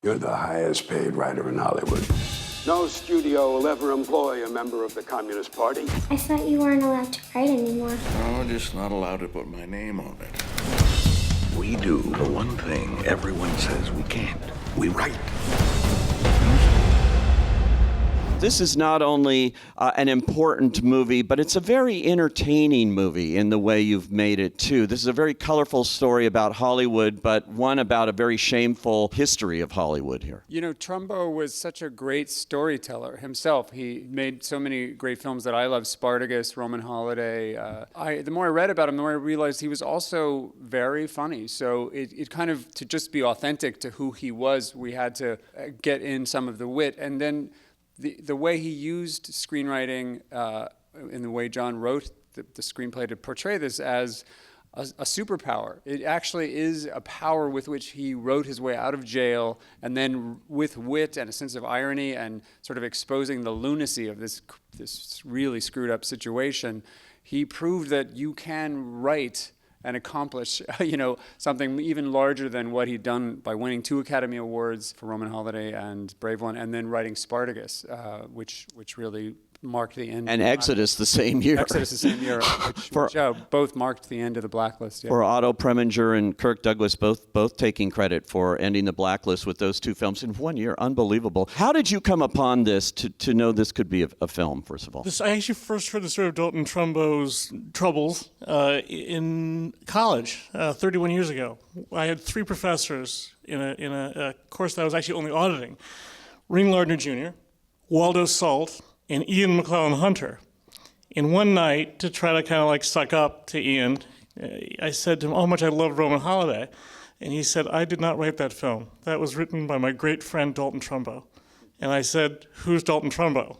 You're the highest paid writer in Hollywood. No studio will ever employ a member of the Communist Party. I thought you weren't allowed to write anymore. I'm just not allowed to put my name on it. We do the one thing everyone says we can't. We write. This is not only an important movie, but it's a very entertaining movie in the way you've made it, too. This is a very colorful story about Hollywood, but one about a very shameful history of Hollywood here. You know, Trumbo was such a great storyteller himself. He made so many great films that I love, Spartacus, Roman Holiday. The more I read about him, the more I realized he was also very funny. So it kind of, to just be authentic to who he was, we had to get in some of the wit. And then the way he used screenwriting in the way John wrote the screenplay to portray this as a superpower. It actually is a power with which he wrote his way out of jail, and then with wit and a sense of irony and sort of exposing the lunacy of this really screwed up situation, he proved that you can write and accomplish, something even larger than what he'd done by winning 2 Academy Awards for Roman Holiday and Brave One, and then writing Spartacus, which really marked the end. And Exodus the same year. Exodus the same year, which both marked the end of the blacklist. Yeah. For Otto Preminger and Kirk Douglas, both taking credit for ending the blacklist with those 2 films in 1 year. Unbelievable. How did you come upon this to know this could be a film, first of all? I actually first heard the story of Dalton Trumbo's troubles in college 31 years ago. I had 3 professors in a course that I was actually only auditing. Ring Lardner Jr., Waldo Salt, and Ian McClellan Hunter. And one night, to try to kind of like suck up to Ian, I said to him how much I loved Roman Holiday. And he said, I did not write that film. That was written by my great friend Dalton Trumbo. And I said, who's Dalton Trumbo?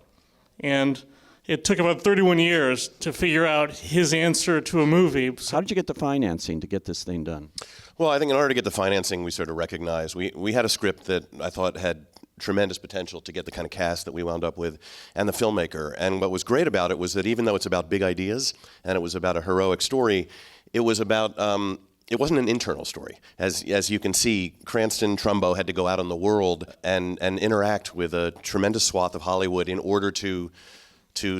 And it took about 31 years to figure out his answer to a movie. How did you get the financing to get this thing done? Well, I think in order to get the financing, we sort of recognized, we had a script that I thought had tremendous potential to get the kind of cast that we wound up with and the filmmaker. And what was great about it was that even though it's about big ideas and it was about a heroic story, it was about, it wasn't an internal story. As you can see, Cranston Trumbo had to go out in the world and interact with a tremendous swath of Hollywood in order to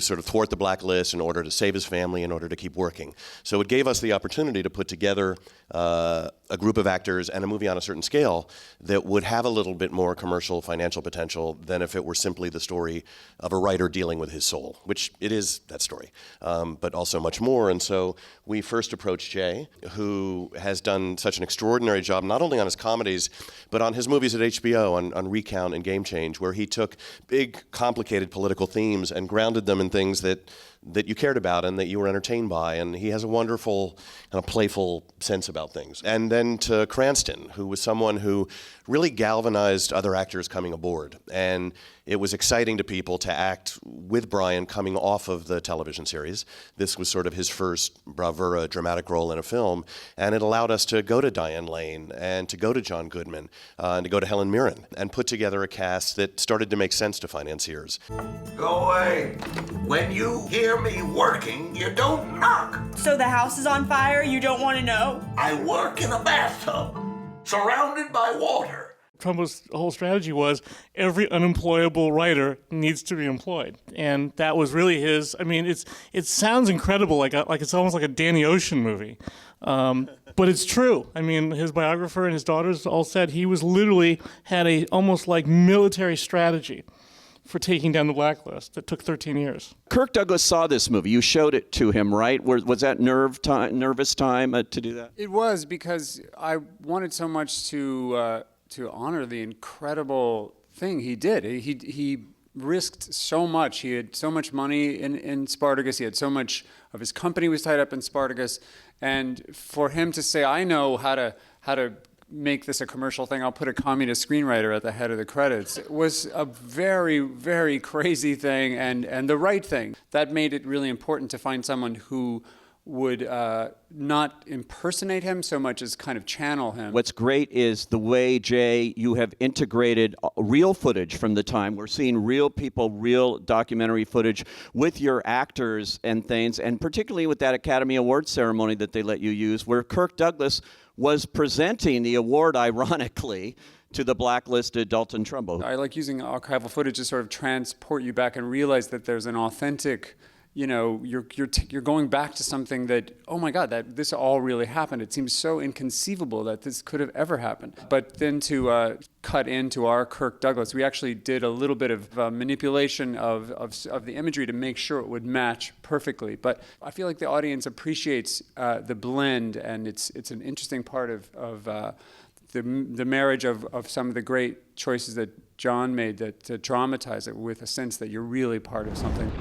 sort of thwart the blacklist, in order to save his family, in order to keep working. So it gave us the opportunity to put together a group of actors and a movie on a certain scale that would have a little bit more commercial financial potential than if it were simply the story of a writer dealing with his soul, which it is that story, but also much more. And so we first approached Jay, who has done such an extraordinary job, not only on his comedies, but on his movies at HBO, on Recount and Game Change, where he took big, complicated political themes and grounded them in things that you cared about and that you were entertained by. And he has a wonderful kind of playful sense about things. And then to Cranston, who was someone who really galvanized other actors coming aboard. And it was exciting to people to act with Brian coming off of the television series. This was sort of his first bravura dramatic role in a film. And it allowed us to go to Diane Lane and to go to John Goodman and to go to Helen Mirren and put together a cast that started to make sense to financiers. Go away. When you hear me working, you don't knock. So the house is on fire? You don't want to know? I work in a bathtub, surrounded by water. Trumbo's whole strategy was every unemployable writer needs to be employed. And that was really his, I mean, it sounds incredible, like it's almost like a Danny Ocean movie. But it's true. I mean, his biographer and his daughters all said he was literally had a almost like military strategy for taking down the blacklist that took 13 years. Kirk Douglas saw this movie. You showed it to him, right? Was that nervous time to do that? It was, because I wanted so much to honor the incredible thing he did. He risked so much. He had so much money in Spartacus. He had so much of his company was tied up in Spartacus. And for him to say, I know how to make this a commercial thing, I'll put a communist screenwriter at the head of the credits, it was a very, very crazy thing and the right thing. That made it really important to find someone who would not impersonate him so much as kind of channel him. What's great is the way, Jay, you have integrated real footage from the time. We're seeing real people, real documentary footage with your actors and things, and particularly with that Academy Awards ceremony that they let you use, where Kirk Douglas was presenting the award, ironically, to the blacklisted Dalton Trumbo. I like using archival footage to sort of transport you back and realize that there's an authentic, you're going back to something that, oh my God, that this all really happened. It seems so inconceivable that this could have ever happened. But then to cut into our Kirk Douglas, we actually did a little bit of manipulation of the imagery to make sure it would match perfectly. But I feel like the audience appreciates the blend, and it's an interesting part of the marriage of some of the great choices that John made to dramatize it with a sense that you're really part of something.